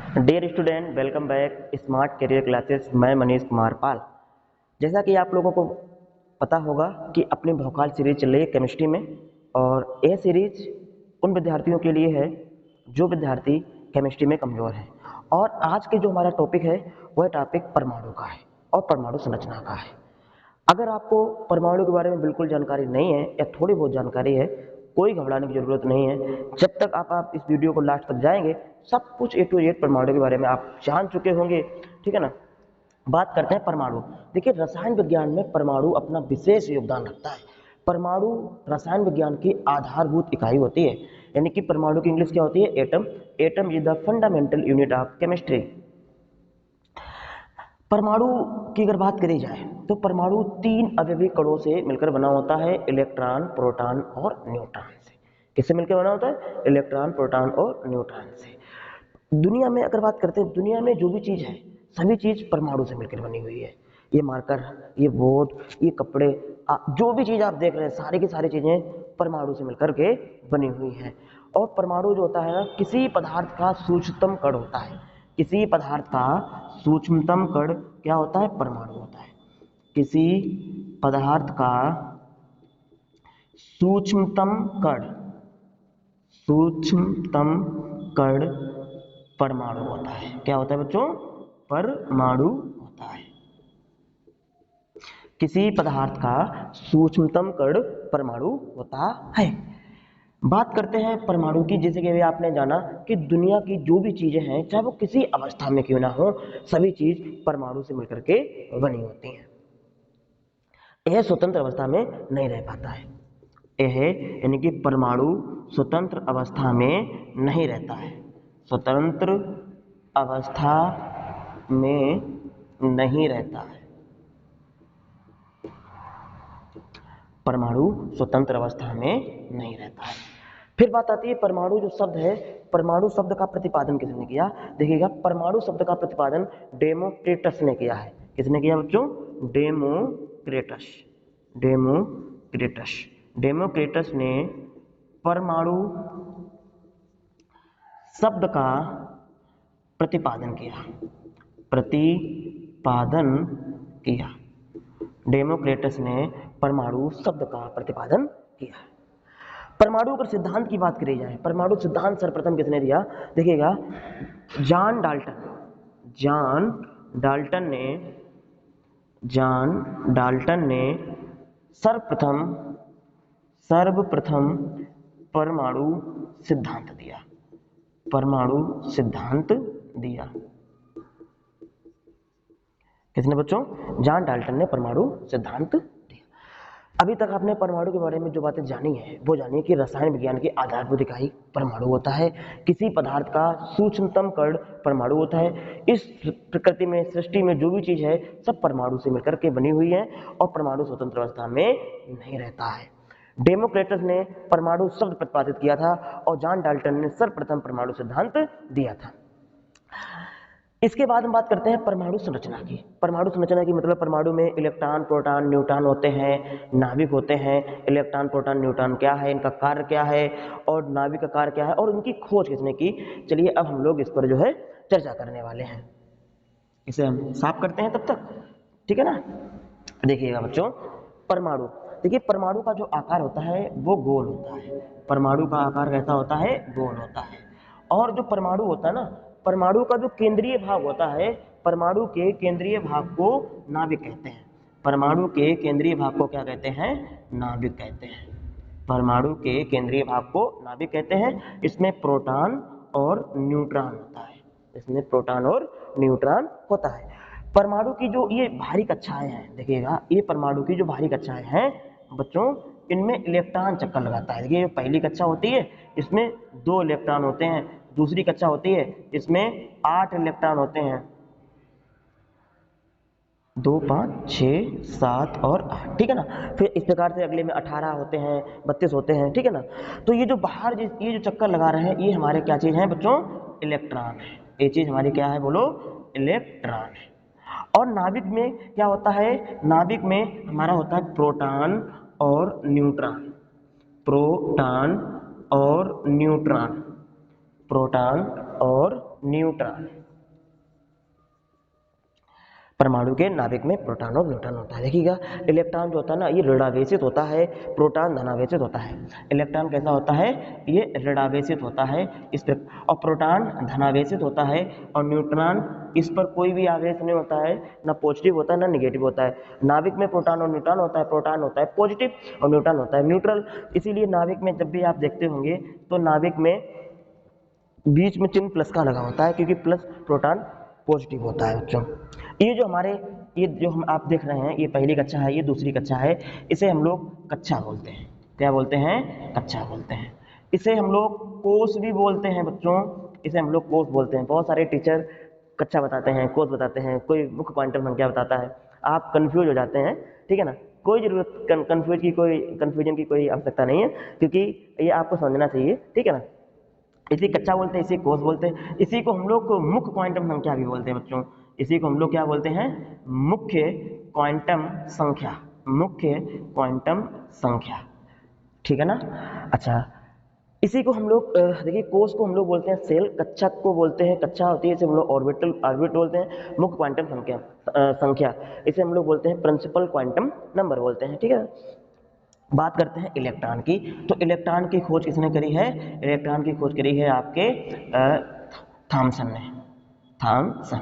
Dear student, welcome back smart career classes. मैं मनीष कुमार पाल। जैसा कि आप लोगों को पता होगा कि अपनी भौकाल सीरीज चल रही है केमिस्ट्री में, और यह सीरीज उन विद्यार्थियों के लिए है जो विद्यार्थी केमिस्ट्री में कमज़ोर हैं। और आज के जो हमारा टॉपिक है वह टॉपिक परमाणु का है और परमाणु संरचना का है। अगर आपको परमाणु के बारे में बिल्कुल जानकारी नहीं है या थोड़ी बहुत जानकारी है, कोई घबराने की जरूरत नहीं है। जब तक आप इस वीडियो को लास्ट तक जाएंगे, सब कुछ ए टू जेड परमाणु के बारे में आप जान चुके होंगे। ठीक है ना। बात करते हैं परमाणु। देखिए, रसायन विज्ञान में परमाणु अपना विशेष योगदान रखता है। परमाणु रसायन विज्ञान की आधारभूत इकाई होती है, यानी कि परमाणु की इंग्लिश क्या होती है? Atom. Atom is the fundamental unit of chemistry. परमाणु की अगर बात करी जाए तो परमाणु 3 अवयवी कणों से मिलकर बना होता है, इलेक्ट्रॉन, प्रोटॉन और न्यूट्रॉन से। किससे मिलकर बना होता है? इलेक्ट्रॉन, प्रोटॉन और न्यूट्रॉन से। दुनिया में अगर बात करते हैं, दुनिया में जो भी चीज है सभी चीज परमाणु से मिलकर बनी हुई है। ये मार्कर, ये बोर्ड, ये कपड़े, जो भी चीज आप देख रहे हैं सारी की सारी चीजें परमाणु से मिलकर के बनी हुई हैं। और परमाणु जो होता है ना, किसी पदार्थ का सूक्ष्मतम कण होता है। किसी पदार्थ का सूक्ष्मतम कण क्या होता है? परमाणु होता है। किसी पदार्थ का सूक्ष्मतम कण, सूक्ष्मतम कण परमाणु होता है। क्या होता है बच्चों? परमाणु होता है। किसी पदार्थ का सूक्ष्मतम कण परमाणु होता है। बात करते हैं परमाणु की। जैसे कि अभी आपने जाना कि दुनिया की जो भी चीजें हैं, चाहे वो किसी अवस्था में क्यों ना हो, सभी चीज परमाणु से मिलकर के बनी होती हैं। यह स्वतंत्र अवस्था में नहीं रह पाता है। यह यानी कि परमाणु स्वतंत्र अवस्था में नहीं रहता है। स्वतंत्र अवस्था में नहीं रहता है। परमाणु स्वतंत्र अवस्था में नहीं रहता है। फिर बात आती है परमाणु जो शब्द है, परमाणु शब्द का प्रतिपादन किसने किया? देखिएगा, परमाणु शब्द का प्रतिपादन डेमोक्रिटस ने किया है। किसने किया बच्चों? डेमोक्रिटस। डेमोक्रिटस। डेमोक्रिटस ने परमाणु शब्द का प्रतिपादन किया। प्रतिपादन किया। डेमोक्रिटस ने परमाणु शब्द का प्रतिपादन किया। परमाणु अगर सिद्धांत की बात करी जाए, परमाणु सिद्धांत सर्वप्रथम किसने दिया? देखिएगा, जॉन डाल्टन। जॉन डाल्टन ने सर्वप्रथम परमाणु सिद्धांत दिया। परमाणु सिद्धांत दिया। किसने बच्चों? जॉन डाल्टन ने परमाणु सिद्धांत दिया। अभी तक आपने परमाणु के बारे में जो बातें जानी है वो जानिए कि रसायन विज्ञान की आधारभूत इकाई परमाणु होता है। किसी पदार्थ का सूक्ष्मतम कण परमाणु होता है। इस प्रकृति में, सृष्टि में जो भी चीज है सब परमाणु से मिलकर के बनी हुई है और परमाणु स्वतंत्र अवस्था में नहीं रहता है। डेमोक्रिटस ने परमाणु शब्द प्रतिपादित किया था और जॉन डाल्टन ने सर्वप्रथम परमाणु सिद्धांत दिया था। इसके बाद हम बात करते हैं परमाणु संरचना की। परमाणु संरचना की मतलब परमाणु में इलेक्ट्रॉन, प्रोटॉन, न्यूट्रॉन होते हैं, नाभिक होते हैं। इलेक्ट्रॉन, प्रोटॉन, न्यूट्रॉन क्या है, इनका कार्य क्या है और नाभिक का कार्य क्या है और उनकी खोज किसने की? चलिए अब हम लोग इस पर जो है चर्चा करने वाले हैं। इसे हम साफ करते हैं तब तक, ठीक है ना। देखिएगा बच्चों, परमाणु, देखिए परमाणु का जो आकार होता है वो गोल होता है। परमाणु का आकार कैसा होता है? गोल होता है। और जो परमाणु होता है ना, परमाणु का जो केंद्रीय भाग होता है, परमाणु के केंद्रीय भाग को नाभिक कहते हैं। परमाणु के केंद्रीय भाग को क्या कहते हैं? नाभिक कहते हैं। परमाणु के केंद्रीय भाग को नाभिक कहते हैं। इसमें प्रोटॉन और न्यूट्रॉन होता है। इसमें प्रोटॉन और न्यूट्रॉन होता है। परमाणु की जो ये भारी कक्षाएं हैं, देखिएगा, ये परमाणु की जो भारी कक्षाएं हैं बच्चों, इनमें इलेक्ट्रॉन चक्कर लगाता है। देखिए, पहली कक्षा होती है, इसमें 2 इलेक्ट्रॉन होते हैं। दूसरी कक्षा होती है, इसमें 8 इलेक्ट्रॉन होते हैं। 2, 5, 6, 7 और 8, ठीक है ना। फिर इस प्रकार से अगले में 18 होते हैं, 32 होते हैं, ठीक है ना। तो ये जो बाहर ये जो चक्कर लगा रहे हैं, ये हमारे क्या चीज है बच्चों? इलेक्ट्रॉन है। ये चीज हमारी क्या है? बोलो, इलेक्ट्रॉन है। और नाभिक में क्या होता है? नाभिक में हमारा होता है प्रोटॉन और न्यूट्रॉन। प्रोटॉन और न्यूट्रॉन। प्रोटॉन और न्यूट्रॉन। परमाणु के नाभिक में प्रोटॉन और न्यूट्रॉन होता है। देखिएगा इलेक्ट्रॉन जो होता है ना ये ऋणावेशित होता है, प्रोटॉन धनावेशित होता है। इलेक्ट्रॉन कैसा होता है, ये ऋणावेशित होता है इस पर, और प्रोटॉन धनावेशित होता है, और न्यूट्रॉन इस पर कोई भी आवेश नहीं होता है, ना पॉजिटिव होता है ना निगेटिव होता है। नाभिक में प्रोटॉन और न्यूट्रॉन होता है, प्रोटॉन होता है पॉजिटिव और न्यूट्रॉन होता है न्यूट्रल। इसीलिए नाभिक में जब भी आप देखते होंगे तो नाभिक में बीच में चिन्ह प्लस का लगा होता है, क्योंकि प्लस प्रोटॉन पॉजिटिव होता है बच्चों। ये जो हम आप देख रहे हैं ये पहली कक्षा है, ये दूसरी कक्षा है, इसे हम लोग कक्षा बोलते हैं। क्या बोलते हैं, कक्षा बोलते हैं। इसे हम लोग कोर्स भी बोलते हैं बच्चों, इसे हम लोग कोर्स बोलते हैं। बहुत सारे टीचर कक्षा बताते हैं, कोर्स बताते हैं, कोई मुख्य क्वांटम संख्या बताता है, आप कंफ्यूज हो जाते हैं, ठीक है ना। कोई जरूरत कंफ्यूजन की कोई आवश्यकता नहीं है, क्योंकि ये आपको समझना चाहिए, ठीक है ना। इसी कक्षा बोलते हैं, इसी कोर्स बोलते हैं, इसी को हम लोग मुख्य क्वांटम संख्या भी बोलते हैं बच्चों। इसी को हम लोग क्या बोलते हैं, मुख्य क्वांटम संख्या, मुख्य क्वांटम संख्या, ठीक है ना। अच्छा, इसी को हम लोग देखिए कोर्स को हम लोग बोलते हैं सेल, कक्षा को बोलते हैं, कक्षा होती है इसे हम लोग ऑर्बिट बोलते हैं, मुख्य क्वांटम संख्या इसे हम लोग बोलते हैं प्रिंसिपल क्वांटम नंबर बोलते हैं, ठीक है। बात करते हैं इलेक्ट्रॉन की। तो इलेक्ट्रॉन की खोज किसने करी है, इलेक्ट्रॉन की खोज करी है आपके थॉमसन ने, थॉमसन।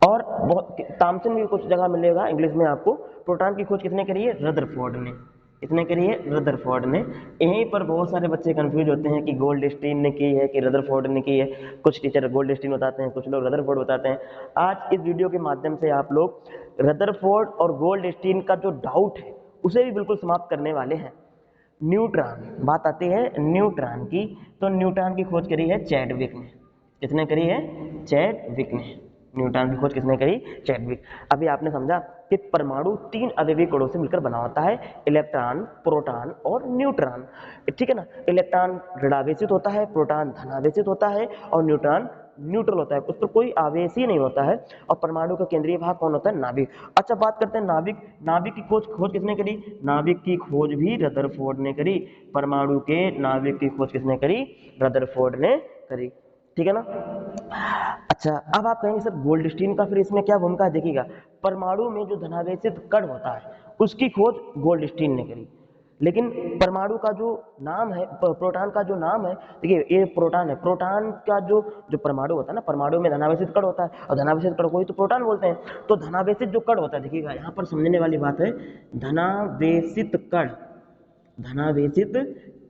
और थॉमसन भी कुछ जगह मिलेगा इंग्लिश में आपको। प्रोटॉन की खोज किसने करी है, रदरफोर्ड ने। किसने करी है, रदरफोर्ड ने। यहीं पर बहुत सारे बच्चे कंफ्यूज होते हैं कि गोल्डस्टीन ने की है कि रदरफोर्ड ने की है। कुछ टीचर गोल्डस्टीन बताते हैं, कुछ लोग रदरफोर्ड बताते हैं। आज इस वीडियो के माध्यम से आप लोग रदरफोर्ड और गोल्डस्टीन का जो डाउट है उसे भी बिल्कुल समाप्त करने वाले हैं। न्यूट्रॉन, बात आती है न्यूट्रॉन की। तो न्यूट्रॉन की खोज करी है चैडविक ने। किसने करी है, चैडविक ने। न्यूट्रॉन की खोज किसने करी, चैडविक। अभी आपने समझा कि परमाणु 3 अवयवी कणों से मिलकर बना होता है, इलेक्ट्रॉन, प्रोटॉन और न्यूट्रॉन, ठीक है ना। इलेक्ट्रॉन ऋणावेशित होता है, प्रोटॉन धनावेशित होता है, और न्यूट्रॉन न्यूट्रल होता है, उस पर कोई आवेश ही नहीं होता है। और परमाणु का केंद्रीय भाग कौन होता है, नाभिक। अच्छा, बात करते हैं नाभिक। नाभिक की खोज किसने करी, नाभिक की खोज भी रदरफोर्ड ने करी। परमाणु के नाभिक की खोज किसने करी, रदरफोर्ड ने करी, ठीक है ना। अच्छा, अब आप कहेंगे सर गोल्डस्टीन का फिर इसमें क्या भूमिका है। देखिएगा परमाणु में जो धनावेशित कण होता है उसकी खोज गोल्डस्टीन ने करी, लेकिन परमाणु का जो नाम है, प्रोटॉन का जो नाम है, देखिए ये प्रोटॉन है, प्रोटॉन का जो जो परमाणु होता है ना, परमाणु में धनावेशित कण होता है, और धनावेशित कण को ही तो प्रोटॉन बोलते हैं। तो धनावेशित जो कण होता है, देखिएगा यहाँ पर समझने वाली बात है, धनावेशित कण, धनावेशित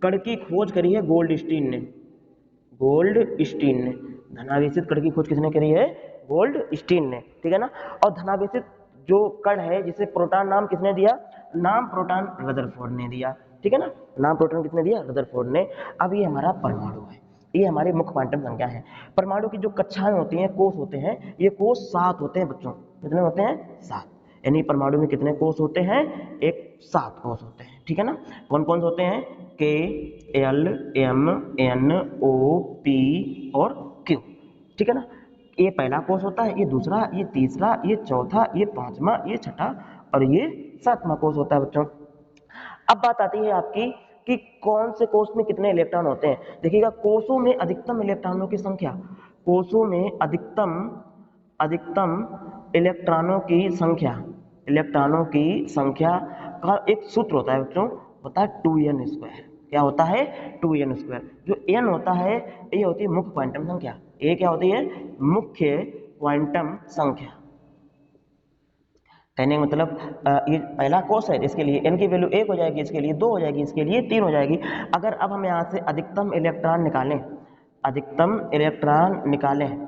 कण की खोज करी है गोल्डस्टीन ने, गोल्डस्टीन ने। धनावेशित कण की खोज किसने करी है, गोल्डस्टीन ने, ठीक है ना। और धनावेशित जो कण है जिसे प्रोटॉन नाम किसने दिया, नाम प्रोटॉन रदरफोर्ड ने दिया, ठीक है ना। नाम प्रोटॉन किसने दिया, रदरफोर्ड ने। अब ये हमारा परमाणु है, ये हमारी मुख्य क्वांटम संख्या है। परमाणु की जो कक्षाएं होती हैं, कोष होते हैं, ये कोष 7 होते हैं बच्चों। कितने होते हैं, 7। यानी परमाणु में कितने कोष होते हैं, एक 7 कोष होते हैं, ठीक है ना। कौन कौन से होते हैं, के, एल, एम, एन, ओ, पी और क्यू, ठीक है ना। ये पहला कोष होता है, ये दूसरा, ये तीसरा, ये चौथा, ये पांचवा, ये छठा और ये 7वां कोष होता है बच्चों। अब बात आती है आपकी कि कौन से कोष में कितने इलेक्ट्रॉन होते हैं। देखिएगा कोषों में अधिकतम इलेक्ट्रॉनों की संख्या, कोषों में अधिकतम इलेक्ट्रॉनों की संख्या, इलेक्ट्रॉनों की संख्या का एक सूत्र होता है बच्चों, होता है 2n²। क्या होता है, 2n²। जो n होता है ये होती है मुख्य क्वांटम संख्या। ये क्या होती है, मुख्य क्वांटम संख्या। कहने का मतलब ये पहला कोष है, इसके लिए n की वैल्यू 1 हो जाएगी, इसके लिए 2 हो जाएगी, इसके लिए 3 हो जाएगी। अगर अब हम यहाँ से अधिकतम इलेक्ट्रॉन निकालें, अधिकतम इलेक्ट्रॉन निकालें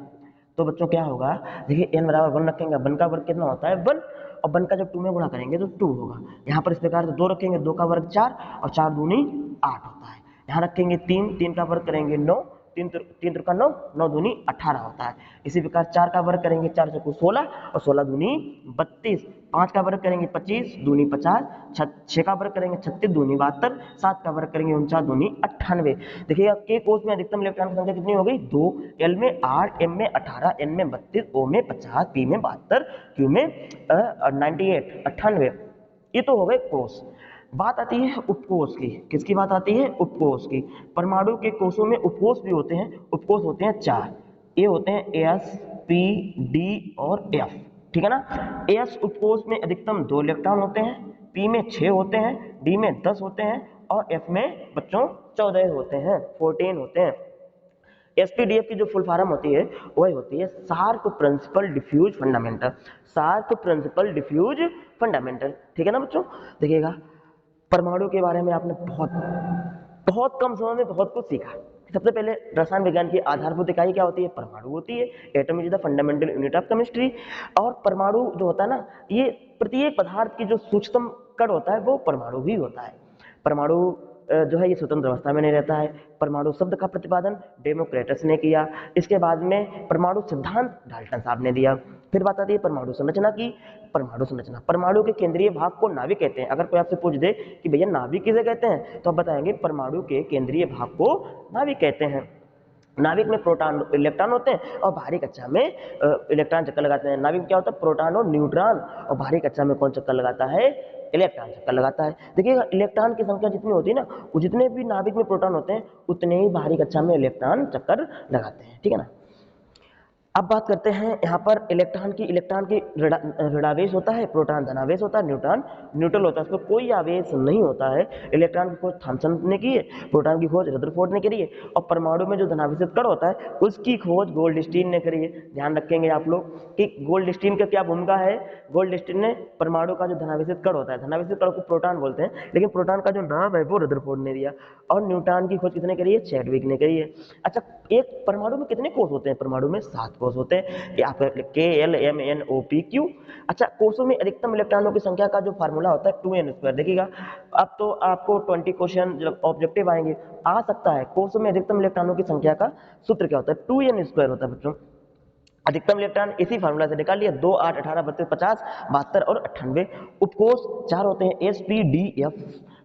तो बच्चों क्या होगा, देखिए n बराबर 1 रखेंगे, 1 का वर्ग कितना होता है 1, और 1 का जब 2 में गुणा करेंगे तो 2 होगा। यहाँ पर इस प्रकार से 2 रखेंगे, 2 का वर्ग 4 और 4 दूनी 8 होता है। यहाँ रखेंगे 3, 3 का वर्ग करेंगे 9, 3 का 9, 9 दूनी 18 होता है। इसी प्रकार 4 का वर्ग करेंगे, 4 से 16 और 16 दूनी 32, 5 का वर्ग करेंगे 25 दूनी 50, 6 का वर्ग करेंगे 36 दूनी 72, 7 का वर्ग करेंगे 49 दूनी 98। देखिएगा के कोष में अधिकतम इलेक्ट्रॉन की संख्या कितनी हो गई, 2, एल में 8, एम में 18, एन में 32, ओ में 50, पी में 72, क्यू में 98। ये तो हो गए कोष। बात आती है उपकोष की। किसकी बात आती है, उपकोष की। परमाणु के कोषों में उपकोष भी होते हैं, उपकोष होते हैं 4। ये होते हैं एस, पी, डी और एफ, ठीक है ना। एस उपकोष में अधिकतम 2 इलेक्ट्रॉन होते हैं, पी में 6 होते हैं, डी में 10 होते हैं और एफ में बच्चों 14 होते हैं, 14 होते हैं। एसपीडीएफ की जो फुल फॉर्म होती है वही होती है sharp principle diffuse fundamental, sharp principle diffuse fundamental, ठीक है ना बच्चों। देखिएगा परमाणु के बारे में आपने बहुत कम समय में बहुत कुछ सीखा। सबसे पहले रसायन विज्ञान की आधारभूत इकाई क्या होती है, परमाणु होती है। Atom is the fundamental unit of chemistry. और परमाणु जो होता है ना, ये प्रत्येक पदार्थ की जो सूक्ष्मतम कण होता है वो परमाणु भी होता है। परमाणु जो है ये स्वतंत्र अवस्था में नहीं रहता है। परमाणु शब्द का प्रतिपादन डेमोक्रिटस ने किया। इसके बाद में परमाणु सिद्धांत डाल्टन साहब ने दिया। फिर बात आती है परमाणु संरचना की। परमाणु संरचना, परमाणु के केंद्रीय भाग को नाभिक कहते हैं। अगर कोई आपसे पूछ दे कि भैया नाभिक किसे कहते हैं, तो आप बताएंगे परमाणु के केंद्रीय भाग को नाभिक कहते हैं। नाभिक में प्रोटॉन इलेक्ट्रॉन होते हैं और बाहरी कक्षा में इलेक्ट्रॉन चक्कर लगाते हैं। नाभिक में क्या होता है, प्रोटॉन और न्यूट्रॉन, और बाहरी कक्षा में कौन चक्कर लगाता है, इलेक्ट्रॉन चक्कर लगाता है। देखिएगा इलेक्ट्रॉन की संख्या जितनी होती है ना, वो जितने भी नाभिक में प्रोटॉन होते हैं उतने ही बाहरी कक्षा में इलेक्ट्रॉन चक्कर लगाते हैं, ठीक है ना। अब बात करते हैं यहाँ पर इलेक्ट्रॉन की ऋणावेश होता है, प्रोटॉन धनावेश होता है, न्यूट्रॉन न्यूट्रल होता है। इसमें कोई आवेश नहीं होता है। इलेक्ट्रॉन की खोज थॉमसन ने की है, प्रोटॉन की खोज रदरफोर्ड ने करी है, और परमाणु में जो धनावेशित कण होता है उसकी खोज गोल्डस्टीन ने करी है। ध्यान रखेंगे आप लोग कि गोल्डस्टीन का क्या भूमिका है। गोल्डस्टीन ने परमाणु का जो धनावेशित कण होता है, धनावेशित कण को प्रोटॉन बोलते हैं, लेकिन प्रोटॉन का जो नाम है वो रदरफोर्ड ने दिया। और न्यूट्रॉन की खोज किसने करी है, चैडविक ने करी है। अच्छा, एक परमाणु में कितने कोष होते हैं, परमाणु में 7 कोष होते हैं। यहाँ पर KLMNOPQ। अच्छा, कोषों में अधिकतम इलेक्ट्रॉनों की संख्या का जो फार्मूला होता है 2n²। देखिएगा अब तो आपको 20 क्वेश्चन जब ऑब्जेक्टिव आएंगे आ सकता है, कोषों में अधिकतम इलेक्ट्रॉनों की संख्या का सूत्र क्या होता है, 2n² होता है बच्चों। अधिकतम इलेक्ट्रॉन इसी फार्मूला से निकाल लिया, 2, 8, 18, 32, 50, 72 और 98। उपकोष 4 होते हैं, SPDF,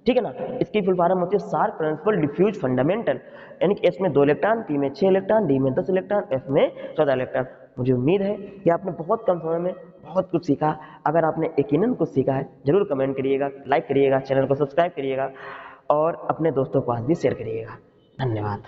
ठीक है ना। इसकी फुल फॉर्म होती है शार्प प्रिंसिपल डिफ्यूज फंडामेंटल, यानी कि एस में 2 इलेक्ट्रॉन, पी में 6 इलेक्ट्रॉन, डी में 10 इलेक्ट्रॉन, एफ में 14 इलेक्ट्रॉन। मुझे उम्मीद है कि आपने बहुत कम समय में बहुत कुछ सीखा। अगर आपने यकीनन कुछ सीखा है जरूर कमेंट करिएगा, लाइक करिएगा, चैनल को सब्सक्राइब करिएगा और अपने दोस्तों को आज भी शेयर करिएगा। धन्यवाद।